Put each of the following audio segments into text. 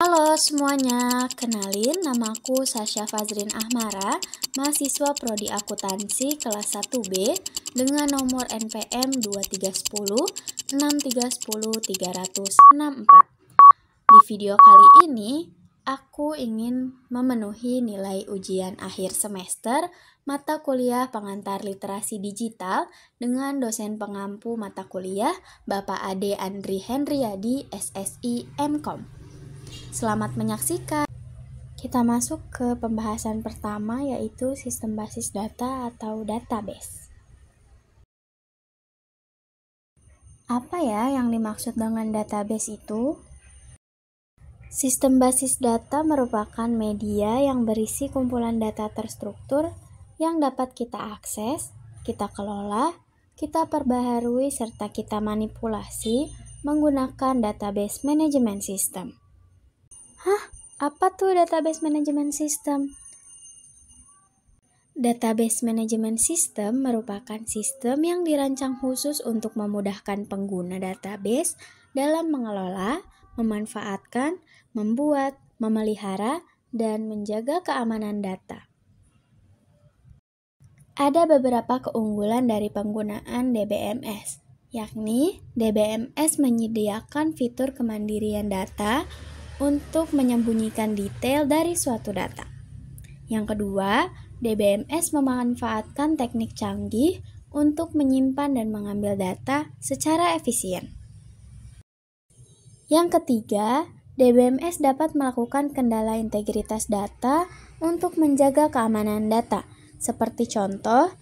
Halo semuanya, kenalin namaku Sasha Fazrin Ahmara, mahasiswa Prodi Akuntansi kelas 1B dengan nomor NPM 2310 6310 364. Di video kali ini, aku ingin memenuhi nilai ujian akhir semester mata kuliah pengantar literasi digital dengan dosen pengampu mata kuliah Bapak Ade Andri Henryadi SSI MKom. Selamat menyaksikan. Kita masuk ke pembahasan pertama, yaitu sistem basis data atau database. Apa ya yang dimaksud dengan database itu? Sistem basis data merupakan media yang berisi kumpulan data terstruktur yang dapat kita akses, kita kelola, kita perbaharui, serta kita manipulasi menggunakan database management system. Apa tuh database management system? Database management system merupakan sistem yang dirancang khusus untuk memudahkan pengguna database dalam mengelola, memanfaatkan, membuat, memelihara, dan menjaga keamanan data. Ada beberapa keunggulan dari penggunaan DBMS, yakni DBMS menyediakan fitur kemandirian data untuk menyembunyikan detail dari suatu data. Yang kedua, DBMS memanfaatkan teknik canggih untuk menyimpan dan mengambil data secara efisien. Yang ketiga, DBMS dapat melakukan kendala integritas data untuk menjaga keamanan data. Seperti contoh,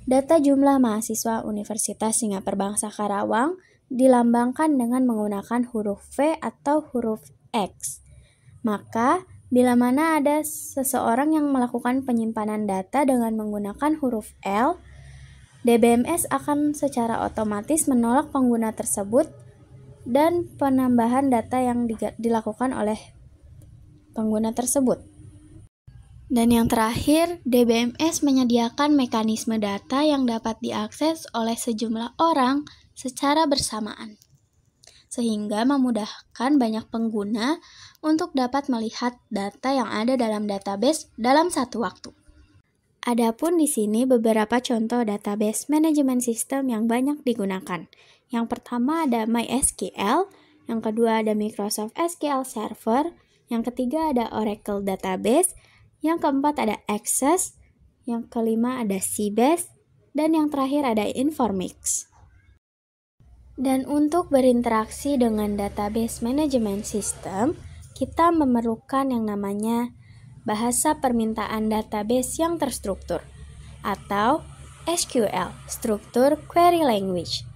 data jumlah mahasiswa Universitas Singapura Bangsa Karawang dilambangkan dengan menggunakan huruf V atau huruf X. Maka, bila mana ada seseorang yang melakukan penyimpanan data dengan menggunakan huruf L, DBMS akan secara otomatis menolak pengguna tersebut dan penambahan data yang dilakukan oleh pengguna tersebut. Dan yang terakhir, DBMS menyediakan mekanisme data yang dapat diakses oleh sejumlah orang secara bersamaan, sehingga memudahkan banyak pengguna untuk dapat melihat data yang ada dalam database dalam satu waktu. Adapun di sini beberapa contoh database management system yang banyak digunakan. Yang pertama ada MySQL, yang kedua ada Microsoft SQL Server, yang ketiga ada Oracle Database, yang keempat ada Access, yang kelima ada Sybase, dan yang terakhir ada Informix. Dan untuk berinteraksi dengan database management system, kita memerlukan yang namanya bahasa permintaan database yang terstruktur, atau SQL, Structure Query Language.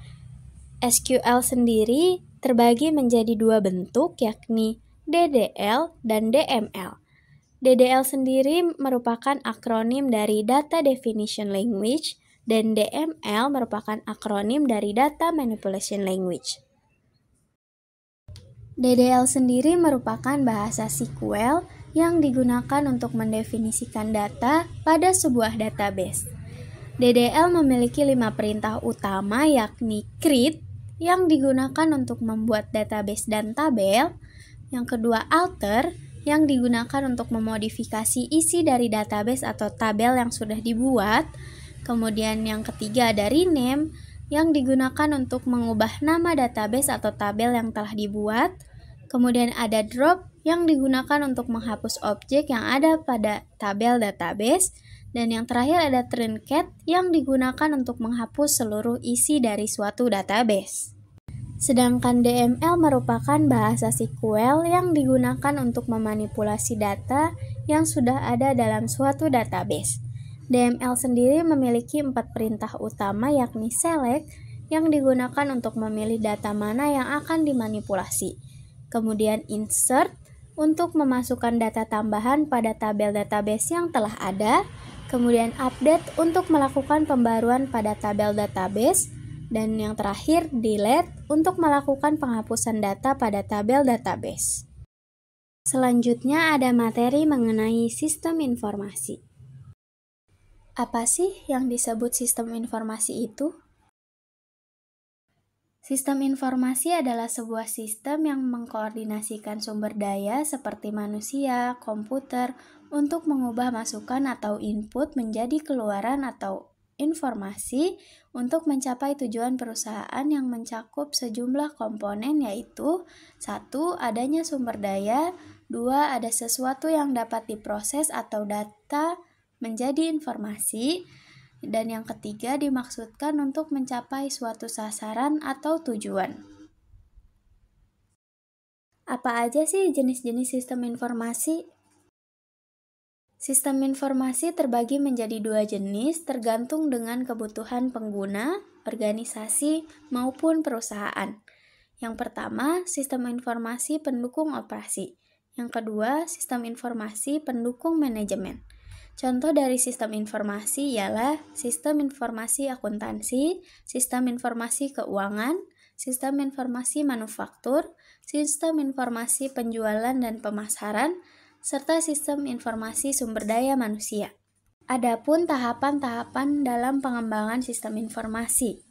SQL sendiri terbagi menjadi dua bentuk, yakni DDL dan DML. DDL sendiri merupakan akronim dari Data Definition Language, dan DML merupakan akronim dari Data Manipulation Language. DDL sendiri merupakan bahasa SQL yang digunakan untuk mendefinisikan data pada sebuah database. DDL memiliki 5 perintah utama, yakni create yang digunakan untuk membuat database dan tabel. Yang kedua, alter yang digunakan untuk memodifikasi isi dari database atau tabel yang sudah dibuat. Kemudian yang ketiga ada rename yang digunakan untuk mengubah nama database atau tabel yang telah dibuat. Kemudian ada drop yang digunakan untuk menghapus objek yang ada pada tabel database. Dan yang terakhir ada truncat yang digunakan untuk menghapus seluruh isi dari suatu database. Sedangkan DML merupakan bahasa SQL yang digunakan untuk memanipulasi data yang sudah ada dalam suatu database. DML sendiri memiliki 4 perintah utama, yakni select yang digunakan untuk memilih data mana yang akan dimanipulasi. Kemudian insert untuk memasukkan data tambahan pada tabel database yang telah ada. Kemudian update untuk melakukan pembaruan pada tabel database. Dan yang terakhir, delete untuk melakukan penghapusan data pada tabel database. Selanjutnya ada materi mengenai sistem informasi. Apa sih yang disebut sistem informasi itu? Sistem informasi adalah sebuah sistem yang mengkoordinasikan sumber daya seperti manusia, komputer, untuk mengubah masukan atau input menjadi keluaran atau informasi untuk mencapai tujuan perusahaan yang mencakup sejumlah komponen, yaitu 1. Adanya sumber daya, 2. Ada sesuatu yang dapat diproses atau data menjadi informasi, dan yang ketiga dimaksudkan untuk mencapai suatu sasaran atau tujuan. Apa aja sih jenis-jenis sistem informasi? Sistem informasi terbagi menjadi dua jenis tergantung dengan kebutuhan pengguna, organisasi, maupun perusahaan. Yang pertama, sistem informasi pendukung operasi. Yang kedua, sistem informasi pendukung manajemen. Contoh dari sistem informasi ialah sistem informasi akuntansi, sistem informasi keuangan, sistem informasi manufaktur, sistem informasi penjualan dan pemasaran, serta sistem informasi sumber daya manusia. Adapun tahapan-tahapan dalam pengembangan sistem informasi.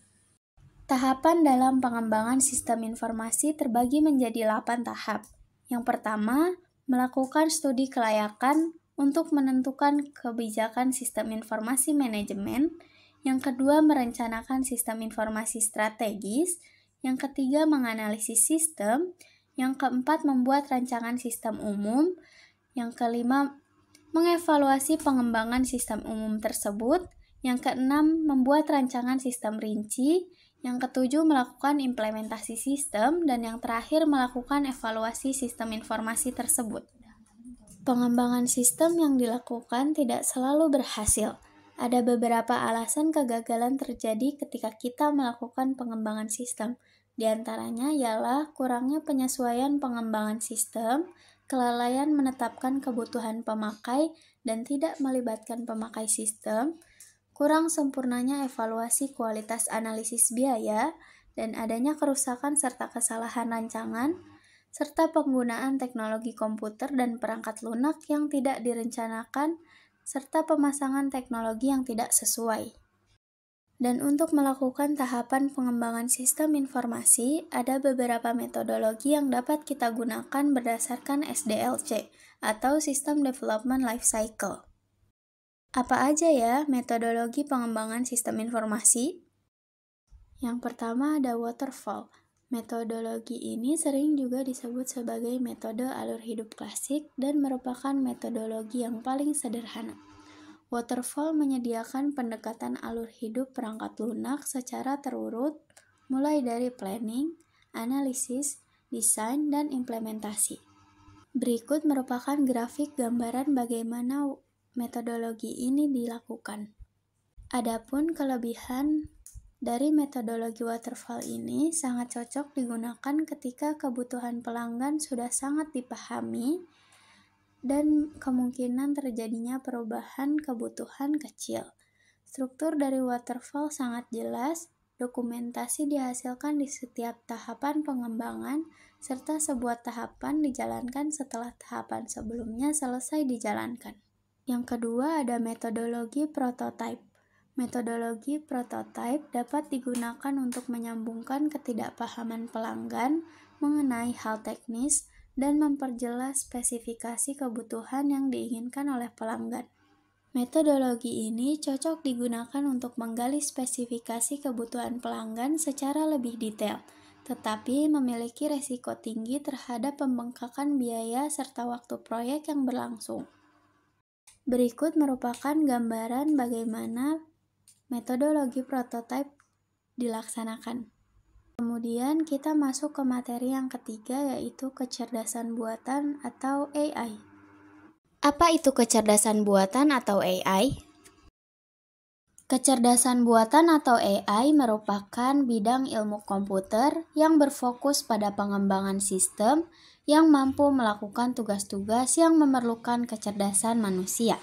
Tahapan dalam pengembangan sistem informasi terbagi menjadi 8 tahap. Yang pertama, melakukan studi kelayakan untuk menentukan kebijakan sistem informasi manajemen. Yang kedua, merencanakan sistem informasi strategis. Yang ketiga, menganalisis sistem. Yang keempat, membuat rancangan sistem umum. Yang kelima, mengevaluasi pengembangan sistem umum tersebut. Yang keenam, membuat rancangan sistem rinci. Yang ketujuh, melakukan implementasi sistem. Dan yang terakhir, melakukan evaluasi sistem informasi tersebut. Pengembangan sistem yang dilakukan tidak selalu berhasil. Ada beberapa alasan kegagalan terjadi ketika kita melakukan pengembangan sistem. Di antaranya ialah kurangnya penyesuaian pengembangan sistem, kelalaian menetapkan kebutuhan pemakai dan tidak melibatkan pemakai sistem, kurang sempurnanya evaluasi kualitas analisis biaya, dan adanya kerusakan serta kesalahan rancangan, serta penggunaan teknologi komputer dan perangkat lunak yang tidak direncanakan, serta pemasangan teknologi yang tidak sesuai. Dan untuk melakukan tahapan pengembangan sistem informasi, ada beberapa metodologi yang dapat kita gunakan berdasarkan SDLC, atau System Development Life Cycle. Apa aja ya metodologi pengembangan sistem informasi? Yang pertama ada waterfall. Metodologi ini sering juga disebut sebagai metode alur hidup klasik dan merupakan metodologi yang paling sederhana. Waterfall menyediakan pendekatan alur hidup perangkat lunak secara terurut, mulai dari planning, analisis, desain, dan implementasi. Berikut merupakan grafik gambaran bagaimana metodologi ini dilakukan. Adapun kelebihan dari metodologi waterfall ini sangat cocok digunakan ketika kebutuhan pelanggan sudah sangat dipahami dan kemungkinan terjadinya perubahan kebutuhan kecil. Struktur dari waterfall sangat jelas, dokumentasi dihasilkan di setiap tahapan pengembangan, serta sebuah tahapan dijalankan setelah tahapan sebelumnya selesai dijalankan. Yang kedua ada metodologi prototype. Metodologi prototype dapat digunakan untuk menyambungkan ketidakpahaman pelanggan mengenai hal teknis dan memperjelas spesifikasi kebutuhan yang diinginkan oleh pelanggan. Metodologi ini cocok digunakan untuk menggali spesifikasi kebutuhan pelanggan secara lebih detail, tetapi memiliki resiko tinggi terhadap pembengkakan biaya serta waktu proyek yang berlangsung. Berikut merupakan gambaran bagaimana metodologi prototype dilaksanakan. Kemudian kita masuk ke materi yang ketiga, yaitu kecerdasan buatan atau AI. Apa itu kecerdasan buatan atau AI? Kecerdasan buatan atau AI merupakan bidang ilmu komputer yang berfokus pada pengembangan sistem yang mampu melakukan tugas-tugas yang memerlukan kecerdasan manusia.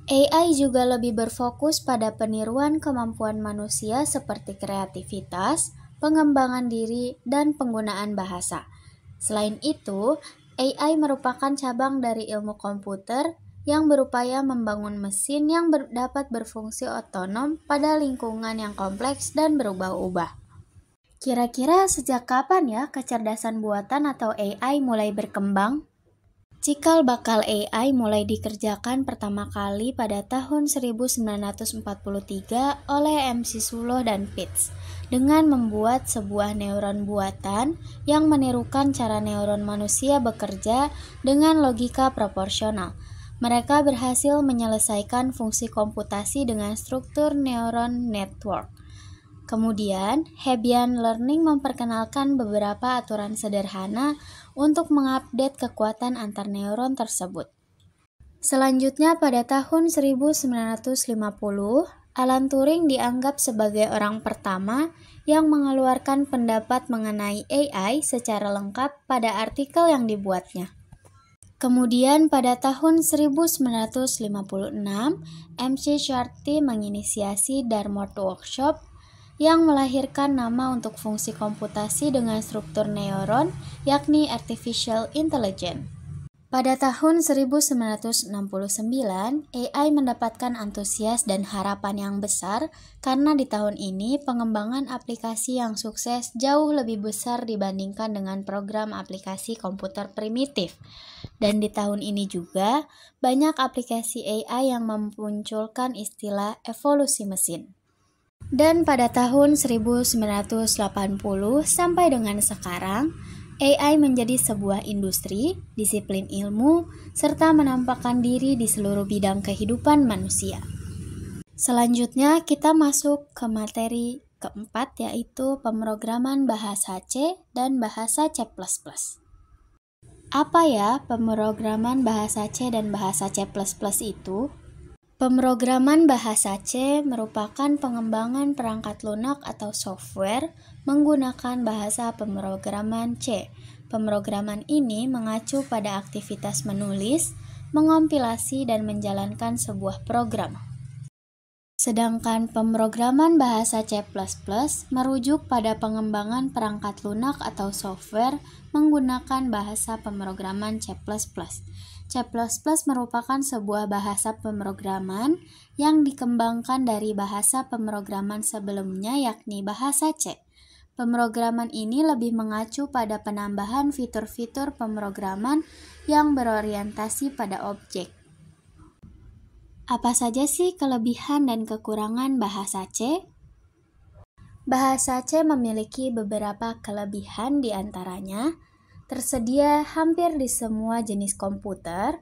AI juga lebih berfokus pada peniruan kemampuan manusia seperti kreativitas, pengembangan diri, dan penggunaan bahasa. Selain itu, AI merupakan cabang dari ilmu komputer yang berupaya membangun mesin yang dapat berfungsi otonom pada lingkungan yang kompleks dan berubah-ubah. Kira-kira sejak kapan ya kecerdasan buatan atau AI mulai berkembang? Cikal bakal AI mulai dikerjakan pertama kali pada tahun 1943 oleh McCulloch dan Pitts dengan membuat sebuah neuron buatan yang menirukan cara neuron manusia bekerja dengan logika proporsional. Mereka berhasil menyelesaikan fungsi komputasi dengan struktur neuron network. Kemudian, Hebbian Learning memperkenalkan beberapa aturan sederhana untuk mengupdate kekuatan antar neuron tersebut. Selanjutnya, pada tahun 1950, Alan Turing dianggap sebagai orang pertama yang mengeluarkan pendapat mengenai AI secara lengkap pada artikel yang dibuatnya. Kemudian pada tahun 1956, McCarthy menginisiasi Dartmouth Workshop yang melahirkan nama untuk fungsi komputasi dengan struktur neuron, yakni Artificial Intelligence. Pada tahun 1969, AI mendapatkan antusias dan harapan yang besar karena di tahun ini pengembangan aplikasi yang sukses jauh lebih besar dibandingkan dengan program aplikasi komputer primitif. Dan di tahun ini juga, banyak aplikasi AI yang memunculkan istilah evolusi mesin. Dan pada tahun 1980 sampai dengan sekarang, AI menjadi sebuah industri, disiplin ilmu, serta menampakkan diri di seluruh bidang kehidupan manusia. Selanjutnya kita masuk ke materi keempat, yaitu pemrograman bahasa C dan bahasa C++. Apa ya pemrograman bahasa C dan bahasa C++ itu? Pemrograman bahasa C merupakan pengembangan perangkat lunak atau software menggunakan bahasa pemrograman C. Pemrograman ini mengacu pada aktivitas menulis, mengompilasi, dan menjalankan sebuah program. Sedangkan pemrograman bahasa C++ merujuk pada pengembangan perangkat lunak atau software menggunakan bahasa pemrograman C++. C++ merupakan sebuah bahasa pemrograman yang dikembangkan dari bahasa pemrograman sebelumnya, yakni bahasa C. Pemrograman ini lebih mengacu pada penambahan fitur-fitur pemrograman yang berorientasi pada objek. Apa saja sih kelebihan dan kekurangan bahasa C? Bahasa C memiliki beberapa kelebihan, di antaranya tersedia hampir di semua jenis komputer.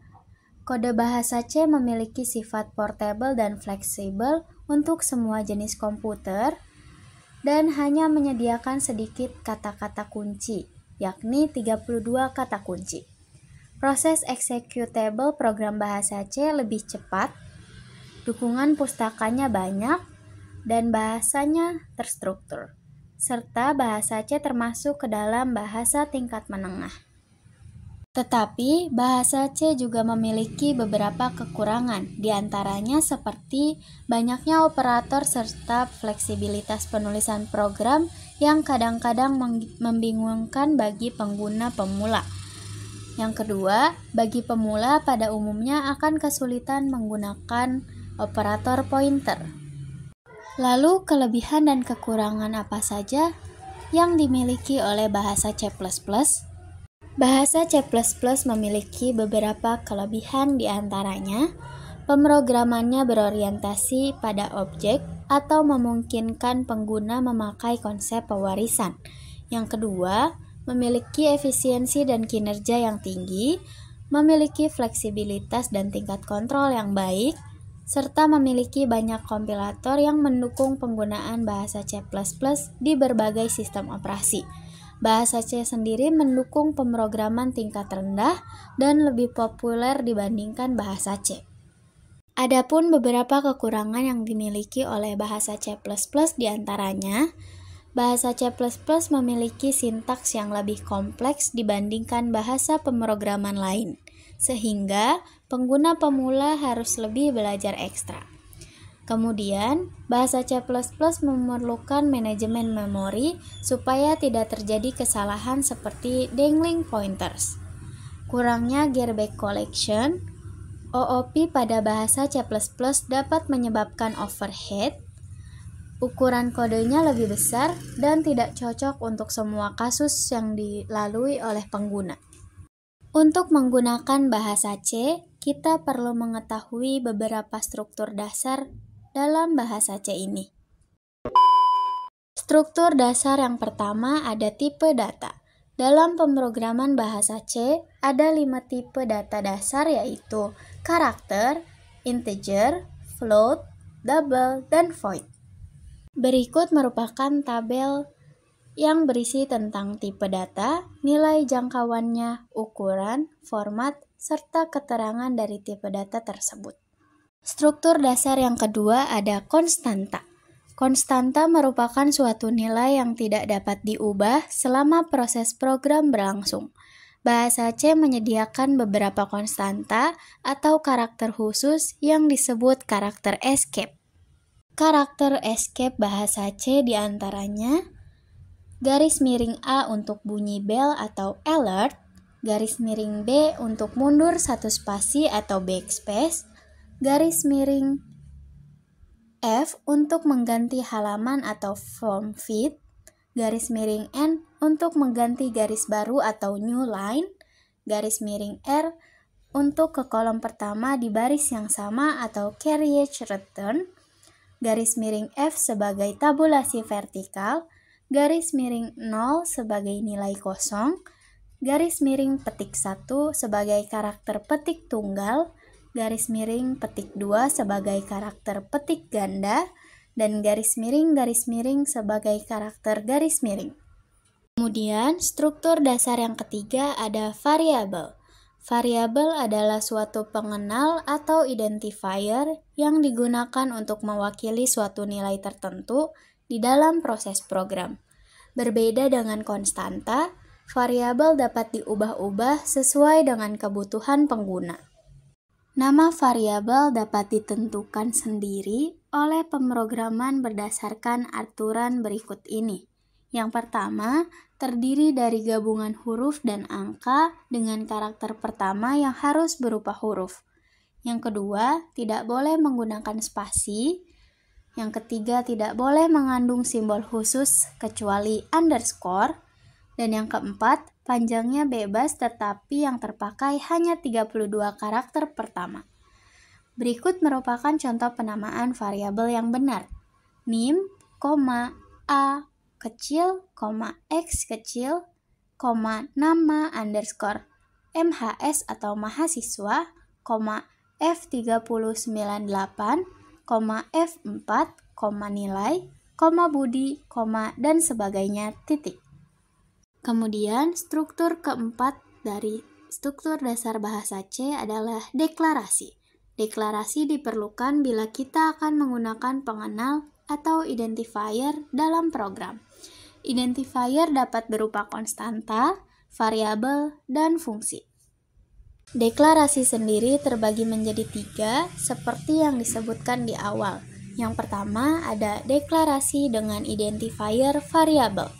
Kode bahasa C memiliki sifat portable dan fleksibel untuk semua jenis komputer dan hanya menyediakan sedikit kata-kata kunci, yakni 32 kata kunci. Proses executable program bahasa C lebih cepat, dukungan pustakanya banyak, dan bahasanya terstruktur, serta bahasa C termasuk ke dalam bahasa tingkat menengah. Tetapi, bahasa C juga memiliki beberapa kekurangan, di antaranya seperti banyaknya operator serta fleksibilitas penulisan program yang kadang-kadang membingungkan bagi pengguna pemula. Yang kedua, bagi pemula pada umumnya akan kesulitan menggunakan operator pointer. Lalu, kelebihan dan kekurangan apa saja yang dimiliki oleh bahasa C++? Bahasa C++ memiliki beberapa kelebihan, di antaranya pemrogramannya berorientasi pada objek atau memungkinkan pengguna memakai konsep pewarisan. Yang kedua, memiliki efisiensi dan kinerja yang tinggi, memiliki fleksibilitas dan tingkat kontrol yang baik, serta memiliki banyak kompilator yang mendukung penggunaan bahasa C++ di berbagai sistem operasi. Bahasa C sendiri mendukung pemrograman tingkat rendah dan lebih populer dibandingkan bahasa C. Adapun beberapa kekurangan yang dimiliki oleh bahasa C++ diantaranya, bahasa C++ memiliki sintaks yang lebih kompleks dibandingkan bahasa pemrograman lain, sehingga pengguna pemula harus lebih belajar ekstra. Kemudian, bahasa C++ memerlukan manajemen memori supaya tidak terjadi kesalahan seperti dangling pointers. Kurangnya garbage collection, OOP pada bahasa C++ dapat menyebabkan overhead, Ukuran kodenya lebih besar dan tidak cocok untuk semua kasus yang dilalui oleh pengguna. Untuk menggunakan bahasa C, kita perlu mengetahui beberapa struktur dasar dalam bahasa C ini. Struktur dasar yang pertama ada tipe data. Dalam pemrograman bahasa C, ada 5 tipe data dasar yaitu karakter, integer, float, double, dan void. Berikut merupakan tabel yang berisi tentang tipe data, nilai jangkauannya, ukuran, format, serta keterangan dari tipe data tersebut. Struktur dasar yang kedua ada konstanta. Konstanta merupakan suatu nilai yang tidak dapat diubah selama proses program berlangsung. Bahasa C menyediakan beberapa konstanta atau karakter khusus yang disebut karakter escape. Karakter escape bahasa C diantaranya garis miring A untuk bunyi bell atau alert, garis miring B untuk mundur satu spasi atau backspace, garis miring F untuk mengganti halaman atau form feed, garis miring N untuk mengganti garis baru atau new line, garis miring R untuk ke kolom pertama di baris yang sama atau carriage return, garis miring F sebagai tabulasi vertikal, garis miring 0 sebagai nilai kosong, garis miring petik 1 sebagai karakter petik tunggal, garis miring petik 2 sebagai karakter petik ganda, dan garis miring sebagai karakter garis miring. Kemudian, struktur dasar yang ketiga ada variabel. Variabel adalah suatu pengenal atau identifier yang digunakan untuk mewakili suatu nilai tertentu di dalam proses program. Berbeda dengan konstanta, variabel dapat diubah-ubah sesuai dengan kebutuhan pengguna. Nama variabel dapat ditentukan sendiri oleh pemrograman berdasarkan aturan berikut ini. Yang pertama, terdiri dari gabungan huruf dan angka dengan karakter pertama yang harus berupa huruf. Yang kedua, tidak boleh menggunakan spasi. Yang ketiga, tidak boleh mengandung simbol khusus kecuali underscore. Dan yang keempat, panjangnya bebas tetapi yang terpakai hanya 32 karakter pertama. Berikut merupakan contoh penamaan variabel yang benar. nim, a kecil, x kecil, nama underscore mhs atau mahasiswa, f398, f4, nilai, budi, dan sebagainya, titik. Kemudian struktur keempat dari struktur dasar bahasa C adalah deklarasi. Deklarasi diperlukan bila kita akan menggunakan pengenal atau identifier dalam program. Identifier dapat berupa konstanta, variabel, dan fungsi. Deklarasi sendiri terbagi menjadi 3 seperti yang disebutkan di awal. Yang pertama ada deklarasi dengan identifier variabel.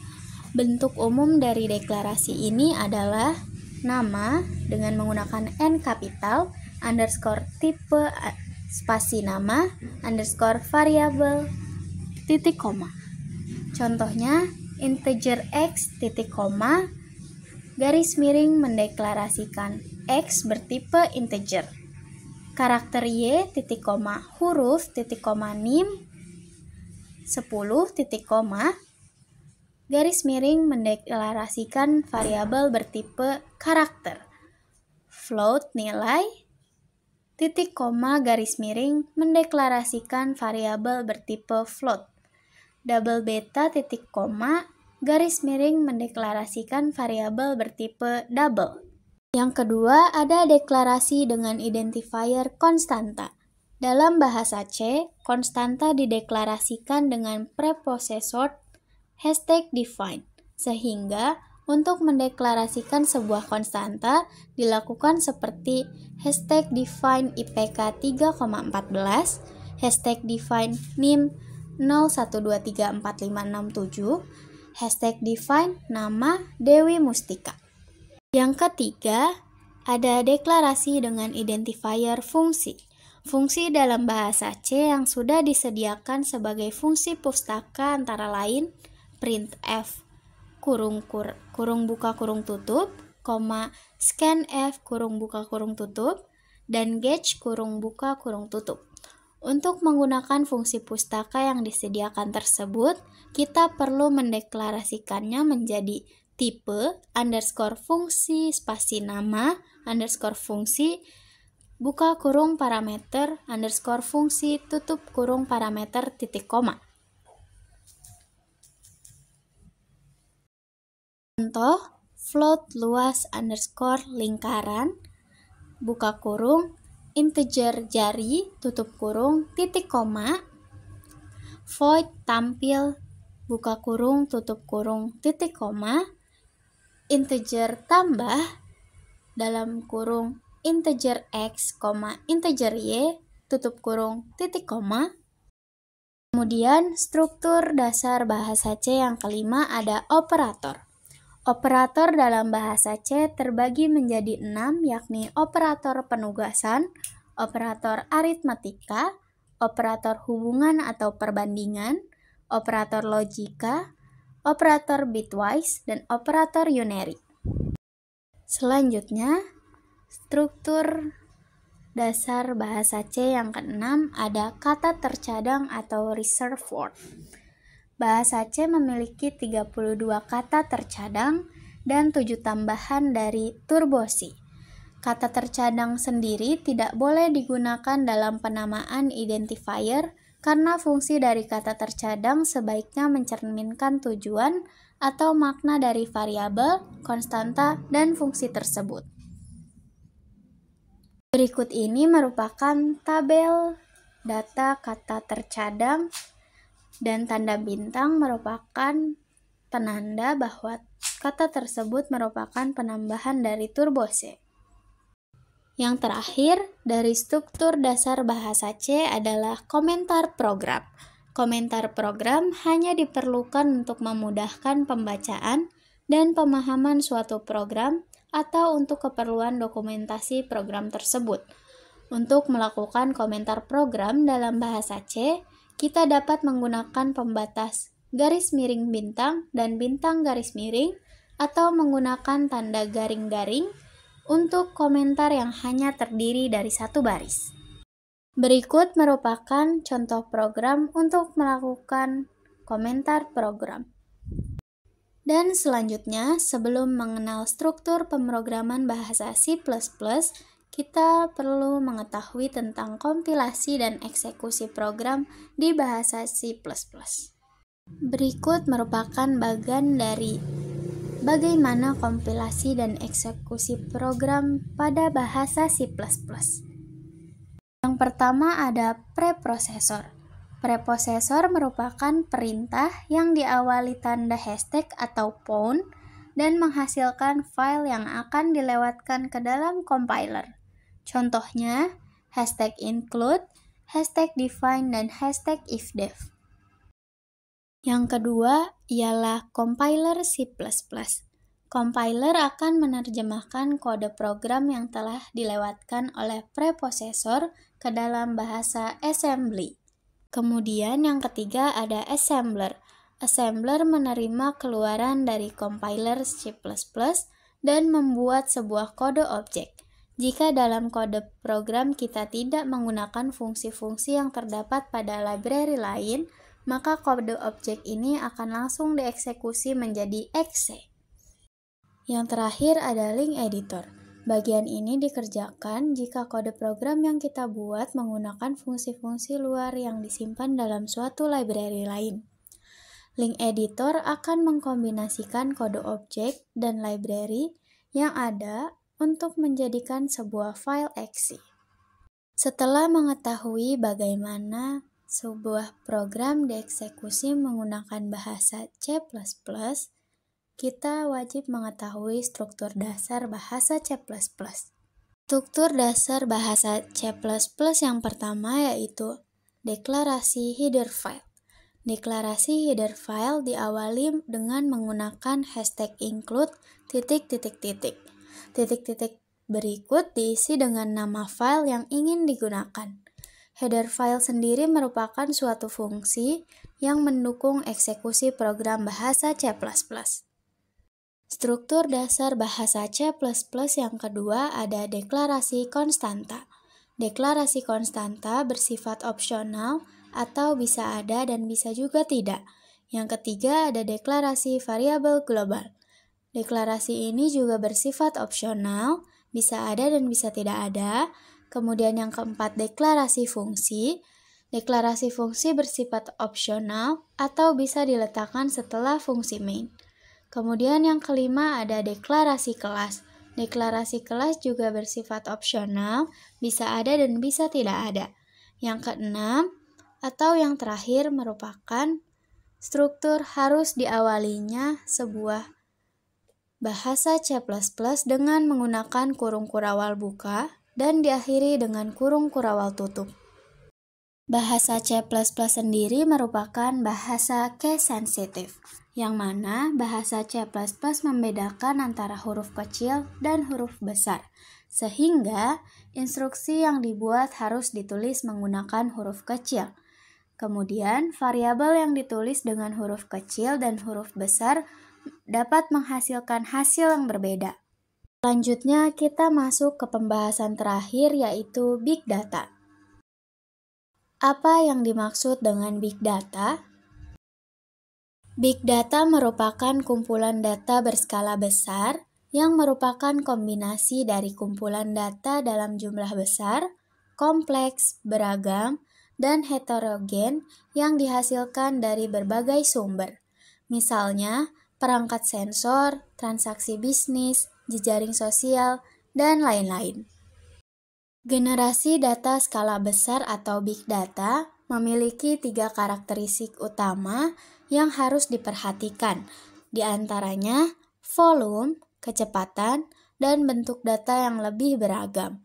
Bentuk umum dari deklarasi ini adalah nama dengan menggunakan N kapital, underscore tipe spasi nama, underscore variabel, titik koma. Contohnya, integer x titik koma, garis miring mendeklarasikan x bertipe integer. Karakter y titik koma huruf titik koma nim 10 titik koma, garis miring mendeklarasikan variabel bertipe karakter. Float nilai, titik koma garis miring mendeklarasikan variabel bertipe float. Double beta titik koma garis miring mendeklarasikan variabel bertipe double. Yang kedua ada deklarasi dengan identifier konstanta. Dalam bahasa C, konstanta dideklarasikan dengan preposesor #define, sehingga untuk mendeklarasikan sebuah konstanta dilakukan seperti #define IPK 3,14, #define NIM 01234567, #define nama Dewi Mustika. Yang ketiga, ada deklarasi dengan identifier fungsi. Fungsi dalam bahasa C yang sudah disediakan sebagai fungsi pustaka antara lain printf kurung buka kurung tutup, scanf kurung buka kurung tutup, dan getch kurung buka kurung tutup. Untuk menggunakan fungsi pustaka yang disediakan tersebut, kita perlu mendeklarasikannya menjadi tipe underscore fungsi spasi nama underscore fungsi buka kurung parameter underscore fungsi tutup kurung parameter titik koma. Contoh, float luas underscore lingkaran buka kurung integer jari tutup kurung titik koma void tampil buka kurung tutup kurung titik koma integer tambah dalam kurung integer x, integer y, tutup kurung, titik koma. Kemudian struktur dasar bahasa C yang kelima ada operator. Operator dalam bahasa C terbagi menjadi 6, yakni operator penugasan, operator aritmatika, operator hubungan atau perbandingan, operator logika, operator bitwise, dan operator unary. Selanjutnya, struktur dasar bahasa C yang keenam ada kata tercadang atau reserved word. Bahasa C memiliki 32 kata tercadang dan 7 tambahan dari turbosi. Kata tercadang sendiri tidak boleh digunakan dalam penamaan identifier karena fungsi dari kata tercadang sebaiknya mencerminkan tujuan atau makna dari variabel, konstanta, dan fungsi tersebut. Berikut ini merupakan tabel data kata tercadang dan tanda bintang merupakan penanda bahwa kata tersebut merupakan penambahan dari turbo C. Yang terakhir, dari struktur dasar bahasa C adalah komentar program. Komentar program hanya diperlukan untuk memudahkan pembacaan dan pemahaman suatu program atau untuk keperluan dokumentasi program tersebut. Untuk melakukan komentar program dalam bahasa C, kita dapat menggunakan pembatas garis miring bintang dan bintang garis miring atau menggunakan tanda garing-garing untuk komentar yang hanya terdiri dari satu baris. Berikut merupakan contoh program untuk melakukan komentar program. Dan selanjutnya, sebelum mengenal struktur pemrograman bahasa C++, kita perlu mengetahui tentang kompilasi dan eksekusi program di bahasa C++. Berikut merupakan bagian dari bagaimana kompilasi dan eksekusi program pada bahasa C++. Yang pertama ada preprosesor. Preprosesor merupakan perintah yang diawali tanda hashtag atau pound dan menghasilkan file yang akan dilewatkan ke dalam compiler. Contohnya, hashtag include, hashtag define, dan hashtag ifdef. Yang kedua ialah compiler C++. Compiler akan menerjemahkan kode program yang telah dilewatkan oleh preprosesor ke dalam bahasa assembly. Kemudian yang ketiga ada assembler. Assembler menerima keluaran dari compiler C++ dan membuat sebuah kode objek. Jika dalam kode program kita tidak menggunakan fungsi-fungsi yang terdapat pada library lain, maka kode objek ini akan langsung dieksekusi menjadi exe. Yang terakhir ada link editor. Bagian ini dikerjakan jika kode program yang kita buat menggunakan fungsi-fungsi luar yang disimpan dalam suatu library lain. Link editor akan mengkombinasikan kode objek dan library yang ada untuk menjadikan sebuah file exe. Setelah mengetahui bagaimana sebuah program dieksekusi menggunakan bahasa C++, kita wajib mengetahui struktur dasar bahasa C++. Struktur dasar bahasa C++ yang pertama yaitu deklarasi header file. Deklarasi header file diawali dengan menggunakan hashtag include titik berikut diisi dengan nama file yang ingin digunakan. Header file sendiri merupakan suatu fungsi yang mendukung eksekusi program bahasa C++. Struktur dasar bahasa C++ yang kedua ada deklarasi konstanta. Deklarasi konstanta bersifat opsional atau bisa ada dan bisa juga tidak. Yang ketiga ada deklarasi variabel global. Deklarasi ini juga bersifat opsional, bisa ada dan bisa tidak ada. Kemudian yang keempat deklarasi fungsi. Deklarasi fungsi bersifat opsional atau bisa diletakkan setelah fungsi main. Kemudian yang kelima ada deklarasi kelas. Deklarasi kelas juga bersifat opsional, bisa ada dan bisa tidak ada. Yang keenam atau yang terakhir merupakan struktur harus diawalinya sebuah bahasa C++ dengan menggunakan kurung kurawal buka dan diakhiri dengan kurung kurawal tutup. Bahasa C++ sendiri merupakan bahasa case sensitive, yang mana bahasa C++ membedakan antara huruf kecil dan huruf besar, sehingga instruksi yang dibuat harus ditulis menggunakan huruf kecil. Kemudian, variabel yang ditulis dengan huruf kecil dan huruf besar dapat menghasilkan hasil yang berbeda. Selanjutnya, kita masuk ke pembahasan terakhir yaitu Big Data. Apa yang dimaksud dengan Big Data? Big Data merupakan kumpulan data berskala besar yang merupakan kombinasi dari kumpulan data dalam jumlah besar, kompleks, beragam, dan heterogen yang dihasilkan dari berbagai sumber. Misalnya, perangkat sensor, transaksi bisnis, jejaring sosial, dan lain-lain. Generasi data skala besar atau big data memiliki 3 karakteristik utama yang harus diperhatikan, di antaranya volume, kecepatan, dan bentuk data yang lebih beragam.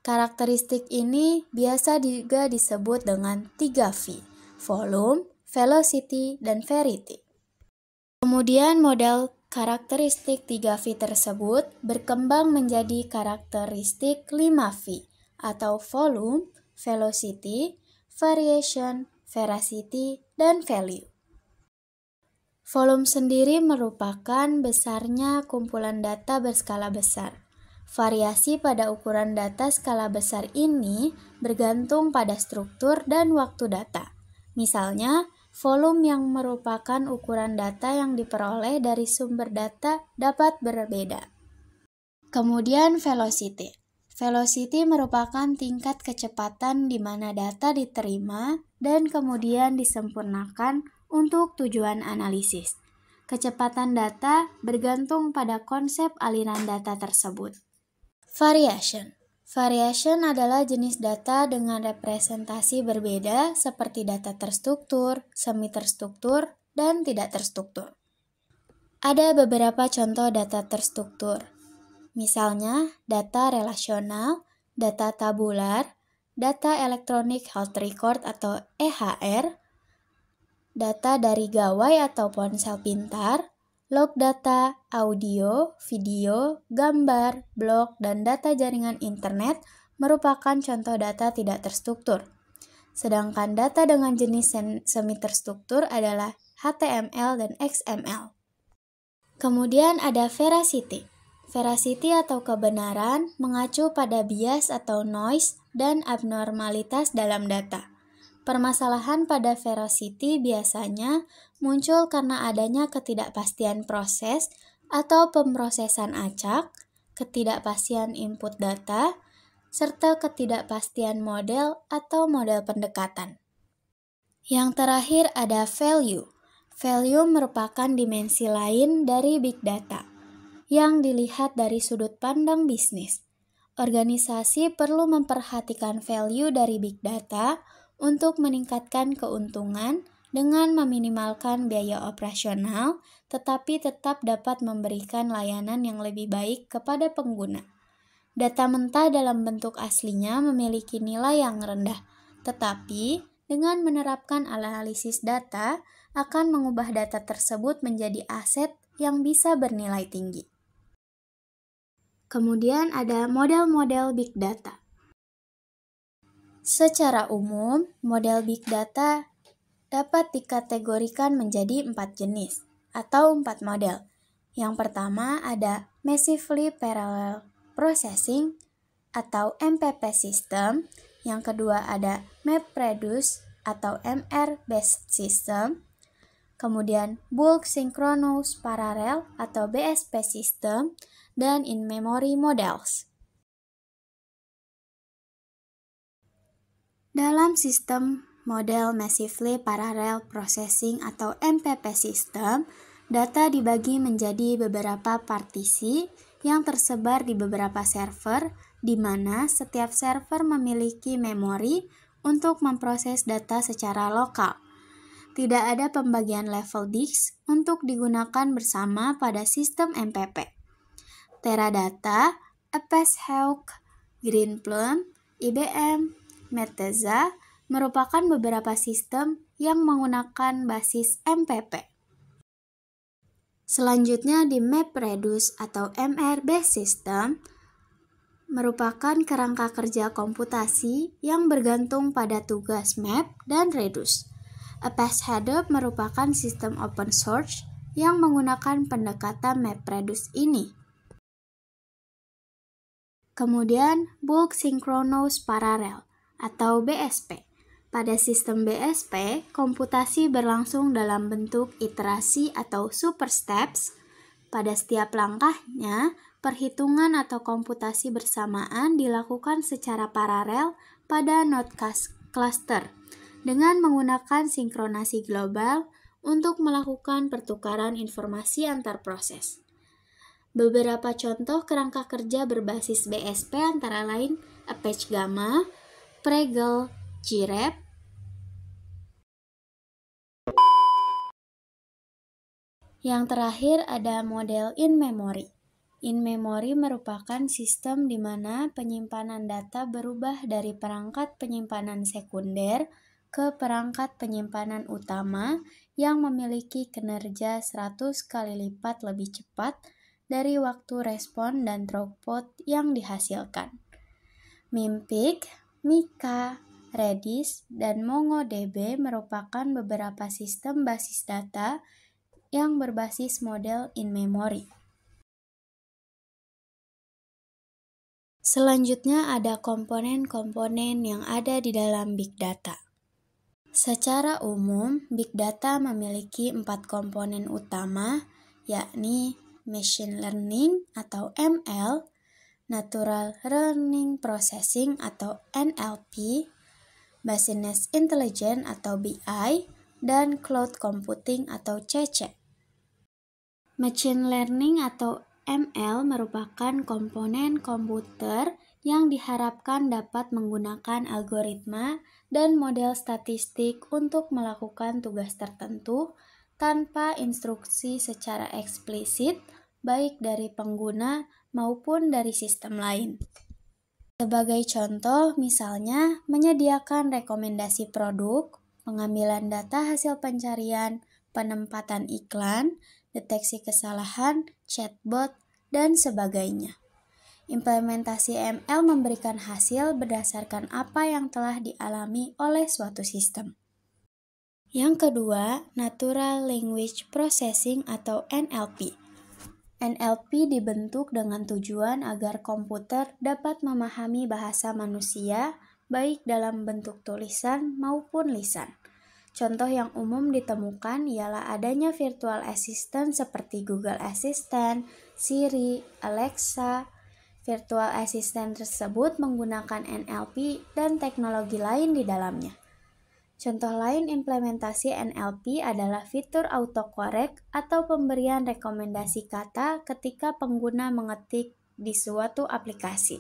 Karakteristik ini biasa juga disebut dengan 3V, volume, velocity, dan verity. Kemudian model karakteristik 3V tersebut berkembang menjadi karakteristik 5V atau volume, velocity, variation, veracity, dan value. Volume sendiri merupakan besarnya kumpulan data berskala besar. Variasi pada ukuran data skala besar ini bergantung pada struktur dan waktu data. Misalnya, volume yang merupakan ukuran data yang diperoleh dari sumber data dapat berbeda. Kemudian velocity. Velocity merupakan tingkat kecepatan di mana data diterima dan kemudian disempurnakan untuk tujuan analisis. Kecepatan data bergantung pada konsep aliran data tersebut. Variation. Variation adalah jenis data dengan representasi berbeda seperti data terstruktur, semi terstruktur, dan tidak terstruktur. Ada beberapa contoh data terstruktur. Misalnya, data relasional, data tabular, data electronic health record atau EHR, data dari gawai atau ponsel pintar, log data, audio, video, gambar, blog, dan data jaringan internet merupakan contoh data tidak terstruktur. Sedangkan data dengan jenis semi terstruktur adalah HTML dan XML. Kemudian ada veracity. Veracity atau kebenaran mengacu pada bias atau noise dan abnormalitas dalam data. Permasalahan pada veracity biasanya muncul karena adanya ketidakpastian proses atau pemrosesan acak, ketidakpastian input data, serta ketidakpastian model atau model pendekatan. Yang terakhir ada value. Value merupakan dimensi lain dari big data yang dilihat dari sudut pandang bisnis. Organisasi perlu memperhatikan value dari big data untuk meningkatkan keuntungan dengan meminimalkan biaya operasional, tetapi tetap dapat memberikan layanan yang lebih baik kepada pengguna. Data mentah dalam bentuk aslinya memiliki nilai yang rendah, tetapi dengan menerapkan analisis data akan mengubah data tersebut menjadi aset yang bisa bernilai tinggi. Kemudian ada model-model big data. Secara umum, model big data dapat dikategorikan menjadi 4 jenis atau 4 model. Yang pertama ada Massively Parallel Processing atau MPP System. Yang kedua ada MapReduce atau MR Based System. Kemudian Bulk Synchronous Parallel atau BSP System dan In-Memory Models. Dalam sistem model Massively Parallel Processing atau MPP System, data dibagi menjadi beberapa partisi yang tersebar di beberapa server, di mana setiap server memiliki memori untuk memproses data secara lokal. Tidak ada pembagian level disk untuk digunakan bersama pada sistem MPP. Teradata, Apache Hawk, Greenplum, IBM, Netezza merupakan beberapa sistem yang menggunakan basis MPP. Selanjutnya di MapReduce atau MR Based System merupakan kerangka kerja komputasi yang bergantung pada tugas map dan reduce. Apache Hadoop merupakan sistem open source yang menggunakan pendekatan MapReduce ini. Kemudian Bulk Synchronous Parallel atau BSP. Pada sistem BSP, komputasi berlangsung dalam bentuk iterasi atau super steps. Pada setiap langkahnya, perhitungan atau komputasi bersamaan dilakukan secara paralel pada node cluster dengan menggunakan sinkronasi global untuk melakukan pertukaran informasi antar proses. Beberapa contoh kerangka kerja berbasis BSP antara lain Apache Gamma, Pregel, grep. Yang terakhir ada model in-memory. In-memory merupakan sistem di mana penyimpanan data berubah dari perangkat penyimpanan sekunder ke perangkat penyimpanan utama yang memiliki kinerja 100 kali lipat lebih cepat dari waktu respon dan throughput yang dihasilkan. Mimpic, Mika, Redis, dan MongoDB merupakan beberapa sistem basis data yang berbasis model in-memory. Selanjutnya ada komponen-komponen yang ada di dalam big data. Secara umum, big data memiliki 4 komponen utama, yakni machine learning atau ML, Natural Learning Processing atau NLP, Business Intelligence atau BI, dan Cloud Computing atau CC. Machine Learning atau ML merupakan komponen komputer yang diharapkan dapat menggunakan algoritma dan model statistik untuk melakukan tugas tertentu tanpa instruksi secara eksplisit, baik dari pengguna maupun dari sistem lain. Sebagai contoh, misalnya menyediakan rekomendasi produk, pengambilan data hasil pencarian, penempatan iklan, deteksi kesalahan, chatbot, dan sebagainya. Implementasi ML memberikan hasil berdasarkan apa yang telah dialami oleh suatu sistem. Yang kedua, Natural Language Processing atau NLP. NLP dibentuk dengan tujuan agar komputer dapat memahami bahasa manusia, baik dalam bentuk tulisan maupun lisan. Contoh yang umum ditemukan ialah adanya virtual assistant seperti Google Assistant, Siri, Alexa. Virtual assistant tersebut menggunakan NLP dan teknologi lain di dalamnya. Contoh lain implementasi NLP adalah fitur autocorrect atau pemberian rekomendasi kata ketika pengguna mengetik di suatu aplikasi.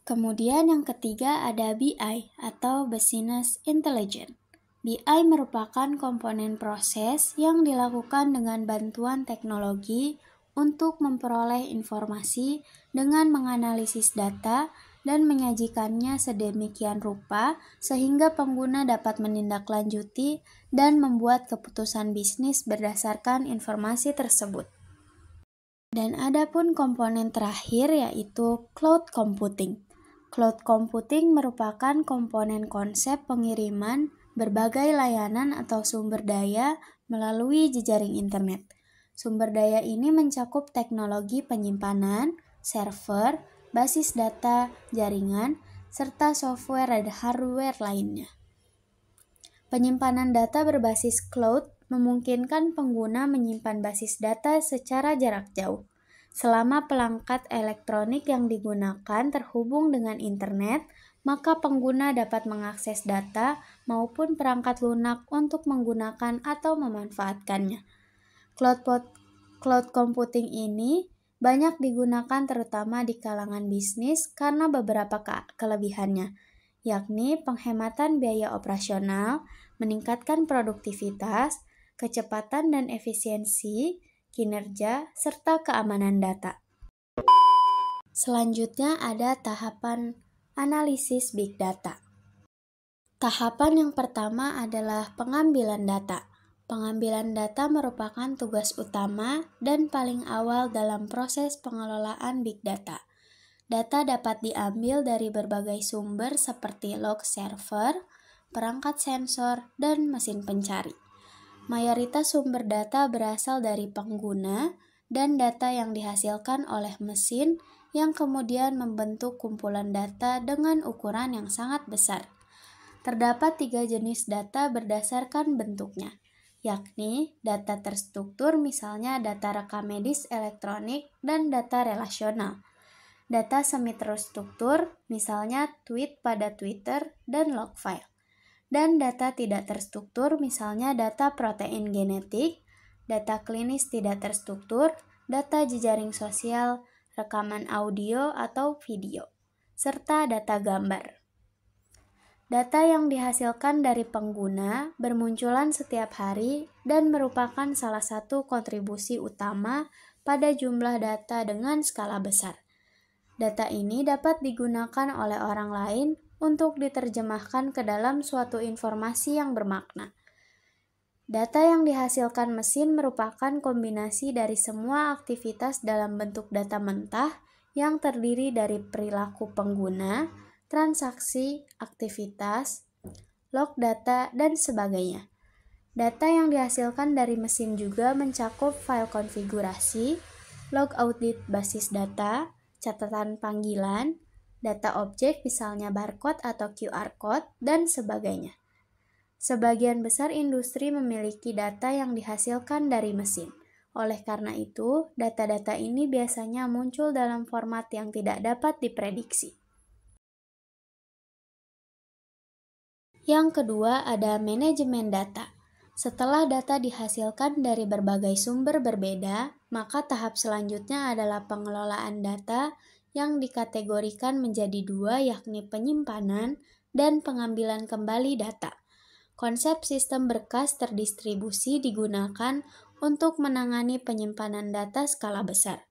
Kemudian yang ketiga ada BI atau Business Intelligence. BI merupakan komponen proses yang dilakukan dengan bantuan teknologi untuk memperoleh informasi dengan menganalisis data dan menyajikannya sedemikian rupa sehingga pengguna dapat menindaklanjuti dan membuat keputusan bisnis berdasarkan informasi tersebut. Dan ada pun komponen terakhir yaitu cloud computing. Cloud computing merupakan komponen konsep pengiriman berbagai layanan atau sumber daya melalui jejaring internet. Sumber daya ini mencakup teknologi penyimpanan, server, basis data, jaringan, serta software dan hardware lainnya. Penyimpanan data berbasis cloud memungkinkan pengguna menyimpan basis data secara jarak jauh. Selama perangkat elektronik yang digunakan terhubung dengan internet, maka pengguna dapat mengakses data maupun perangkat lunak untuk menggunakan atau memanfaatkannya. Cloud computing ini banyak digunakan terutama di kalangan bisnis karena beberapa kelebihannya, yakni penghematan biaya operasional, meningkatkan produktivitas, kecepatan dan efisiensi, kinerja, serta keamanan data. Selanjutnya ada tahapan analisis big data. Tahapan yang pertama adalah pengambilan data. Pengambilan data merupakan tugas utama dan paling awal dalam proses pengelolaan big data. Data dapat diambil dari berbagai sumber seperti log server, perangkat sensor, dan mesin pencari. Mayoritas sumber data berasal dari pengguna dan data yang dihasilkan oleh mesin yang kemudian membentuk kumpulan data dengan ukuran yang sangat besar. Terdapat 3 jenis data berdasarkan bentuknya, yakni data terstruktur misalnya data rekam medis elektronik dan data relasional. Data semi terstruktur misalnya tweet pada Twitter dan log file. Dan data tidak terstruktur misalnya data protein genetik, data klinis tidak terstruktur, data jejaring sosial, rekaman audio atau video, serta data gambar. Data yang dihasilkan dari pengguna bermunculan setiap hari dan merupakan salah satu kontribusi utama pada jumlah data dengan skala besar. Data ini dapat digunakan oleh orang lain untuk diterjemahkan ke dalam suatu informasi yang bermakna. Data yang dihasilkan mesin merupakan kombinasi dari semua aktivitas dalam bentuk data mentah yang terdiri dari perilaku pengguna, transaksi, aktivitas, log data, dan sebagainya. Data yang dihasilkan dari mesin juga mencakup file konfigurasi, log audit basis data, catatan panggilan, data objek misalnya barcode atau QR code, dan sebagainya. Sebagian besar industri memiliki data yang dihasilkan dari mesin. Oleh karena itu, data-data ini biasanya muncul dalam format yang tidak dapat diprediksi. Yang kedua ada manajemen data. Setelah data dihasilkan dari berbagai sumber berbeda, maka tahap selanjutnya adalah pengelolaan data yang dikategorikan menjadi 2, yakni penyimpanan dan pengambilan kembali data. Konsep sistem berkas terdistribusi digunakan untuk menangani penyimpanan data skala besar.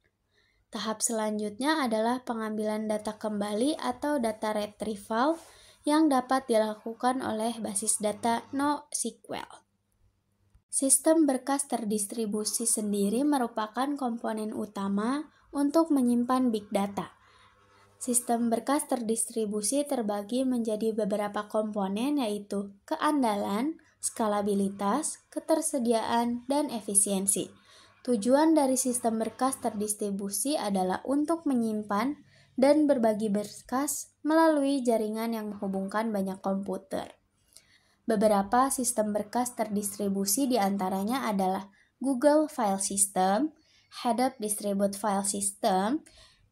Tahap selanjutnya adalah pengambilan data kembali atau data retrieval yang dapat dilakukan oleh basis data NoSQL. Sistem berkas terdistribusi sendiri merupakan komponen utama untuk menyimpan big data. Sistem berkas terdistribusi terbagi menjadi beberapa komponen yaitu keandalan, skalabilitas, ketersediaan, dan efisiensi. Tujuan dari sistem berkas terdistribusi adalah untuk menyimpan dan berbagi berkas melalui jaringan yang menghubungkan banyak komputer. Beberapa sistem berkas terdistribusi diantaranya adalah Google File System, Hadoop Distributed File System,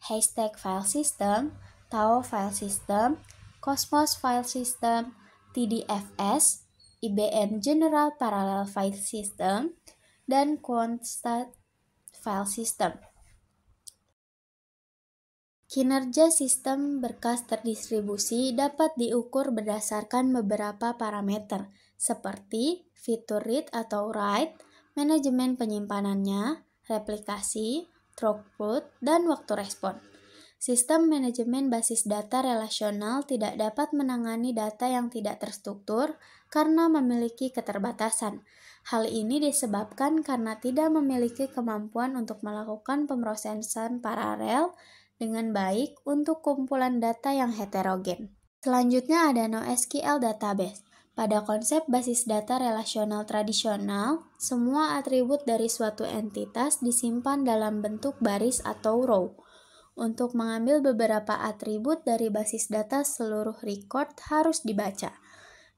Haystack File System, Tao File System, Cosmos File System, TDFS, IBM General Parallel File System, dan Quantstat File System. Kinerja sistem berkas terdistribusi dapat diukur berdasarkan beberapa parameter, seperti fitur read atau write, manajemen penyimpanannya, replikasi, throughput, dan waktu respon. Sistem manajemen basis data relasional tidak dapat menangani data yang tidak terstruktur karena memiliki keterbatasan. Hal ini disebabkan karena tidak memiliki kemampuan untuk melakukan pemrosesan paralel dengan baik untuk kumpulan data yang heterogen. Selanjutnya ada NoSQL database. Pada konsep basis data relasional tradisional, semua atribut dari suatu entitas disimpan dalam bentuk baris atau row. Untuk mengambil beberapa atribut dari basis data, seluruh record harus dibaca.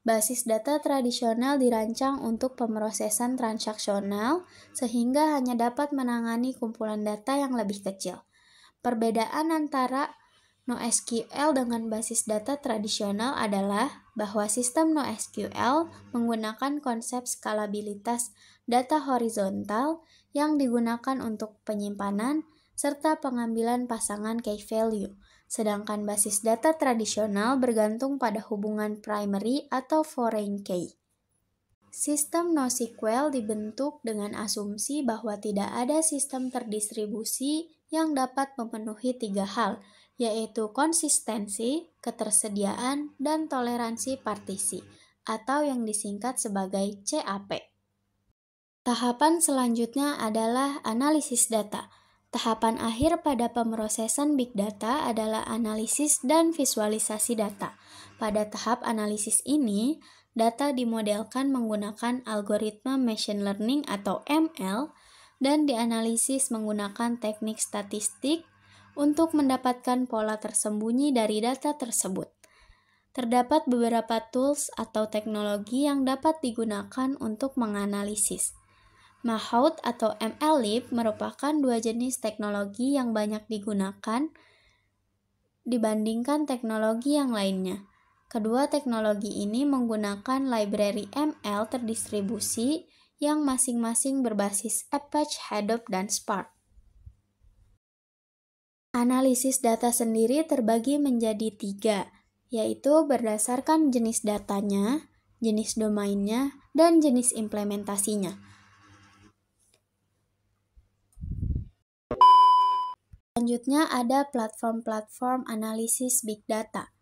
Basis data tradisional dirancang untuk pemrosesan transaksional sehingga hanya dapat menangani kumpulan data yang lebih kecil. Perbedaan antara NoSQL dengan basis data tradisional adalah bahwa sistem NoSQL menggunakan konsep skalabilitas data horizontal yang digunakan untuk penyimpanan serta pengambilan pasangan key value. Sedangkan basis data tradisional bergantung pada hubungan primary atau foreign key. Sistem NoSQL dibentuk dengan asumsi bahwa tidak ada sistem terdistribusi yang dapat memenuhi 3 hal, yaitu konsistensi, ketersediaan, dan toleransi partisi, atau yang disingkat sebagai CAP. Tahapan selanjutnya adalah analisis data. Tahapan akhir pada pemrosesan big data adalah analisis dan visualisasi data. Pada tahap analisis ini, data dimodelkan menggunakan algoritma machine learning atau ML dan dianalisis menggunakan teknik statistik untuk mendapatkan pola tersembunyi dari data tersebut. Terdapat beberapa tools atau teknologi yang dapat digunakan untuk menganalisis. Mahout atau MLlib merupakan dua jenis teknologi yang banyak digunakan dibandingkan teknologi yang lainnya. Kedua teknologi ini menggunakan library ML terdistribusi yang masing-masing berbasis Apache Hadoop dan Spark. Analisis data sendiri terbagi menjadi 3, yaitu berdasarkan jenis datanya, jenis domainnya, dan jenis implementasinya. Selanjutnya ada platform-platform analisis big data.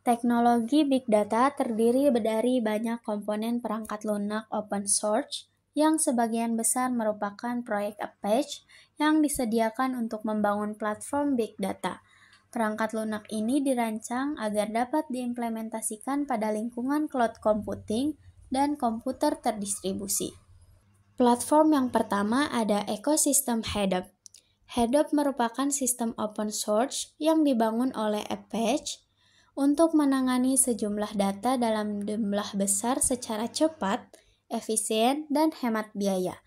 Teknologi big data terdiri dari banyak komponen perangkat lunak open source yang sebagian besar merupakan proyek Apache yang disediakan untuk membangun platform big data. Perangkat lunak ini dirancang agar dapat diimplementasikan pada lingkungan cloud computing dan komputer terdistribusi. Platform yang pertama ada ekosistem Hadoop. Hadoop merupakan sistem open source yang dibangun oleh Apache untuk menangani sejumlah data dalam jumlah besar secara cepat, efisien, dan hemat biaya.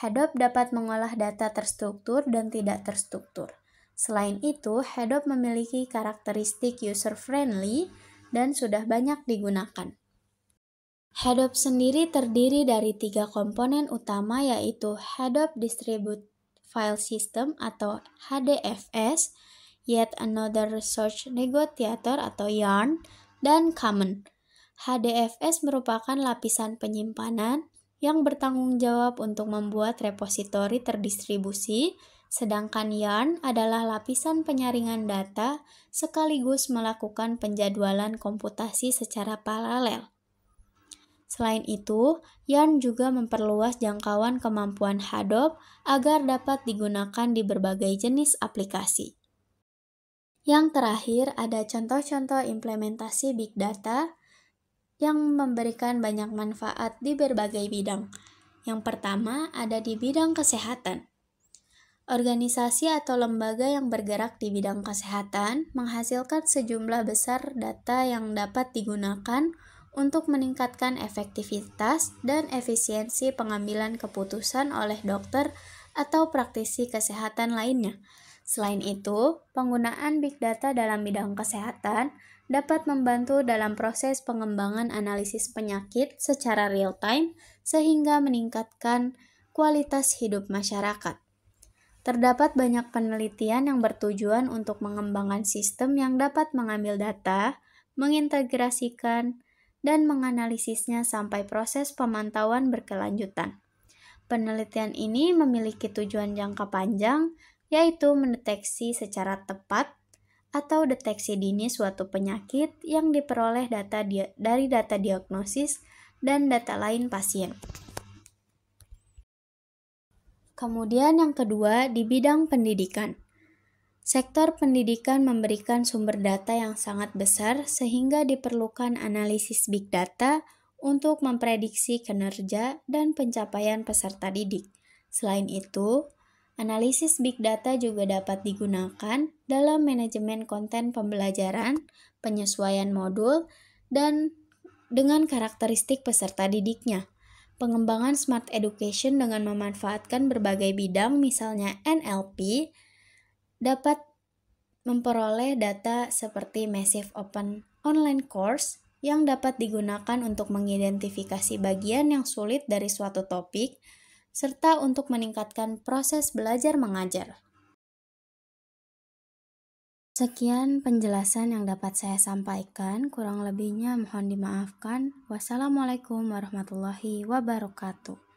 Hadoop dapat mengolah data terstruktur dan tidak terstruktur. Selain itu, Hadoop memiliki karakteristik user-friendly dan sudah banyak digunakan. Hadoop sendiri terdiri dari 3 komponen utama, yaitu Hadoop Distributed File System atau HDFS, Yet Another Resource Negotiator atau YARN, dan Common. HDFS merupakan lapisan penyimpanan yang bertanggung jawab untuk membuat repositori terdistribusi, sedangkan YARN adalah lapisan penyaringan data sekaligus melakukan penjadwalan komputasi secara paralel. Selain itu, YARN juga memperluas jangkauan kemampuan Hadoop agar dapat digunakan di berbagai jenis aplikasi. Yang terakhir, ada contoh-contoh implementasi big data yang memberikan banyak manfaat di berbagai bidang. Yang pertama, ada di bidang kesehatan. Organisasi atau lembaga yang bergerak di bidang kesehatan menghasilkan sejumlah besar data yang dapat digunakan untuk meningkatkan efektivitas dan efisiensi pengambilan keputusan oleh dokter atau praktisi kesehatan lainnya. Selain itu, penggunaan big data dalam bidang kesehatan dapat membantu dalam proses pengembangan analisis penyakit secara real-time sehingga meningkatkan kualitas hidup masyarakat. Terdapat banyak penelitian yang bertujuan untuk mengembangkan sistem yang dapat mengambil data, mengintegrasikan, dan menganalisisnya sampai proses pemantauan berkelanjutan. Penelitian ini memiliki tujuan jangka panjang, yaitu mendeteksi secara tepat atau deteksi dini suatu penyakit yang diperoleh dari data diagnosis dan data lain pasien. Kemudian yang kedua di bidang pendidikan. Sektor pendidikan memberikan sumber data yang sangat besar sehingga diperlukan analisis big data untuk memprediksi kinerja dan pencapaian peserta didik. Selain itu, analisis big data juga dapat digunakan dalam manajemen konten pembelajaran, penyesuaian modul, dan dengan karakteristik peserta didiknya. Pengembangan smart education dengan memanfaatkan berbagai bidang, misalnya NLP, dapat memperoleh data seperti Massive Open Online Course yang dapat digunakan untuk mengidentifikasi bagian yang sulit dari suatu topik, serta untuk meningkatkan proses belajar mengajar. Sekian penjelasan yang dapat saya sampaikan, kurang lebihnya mohon dimaafkan. Wassalamualaikum warahmatullahi wabarakatuh.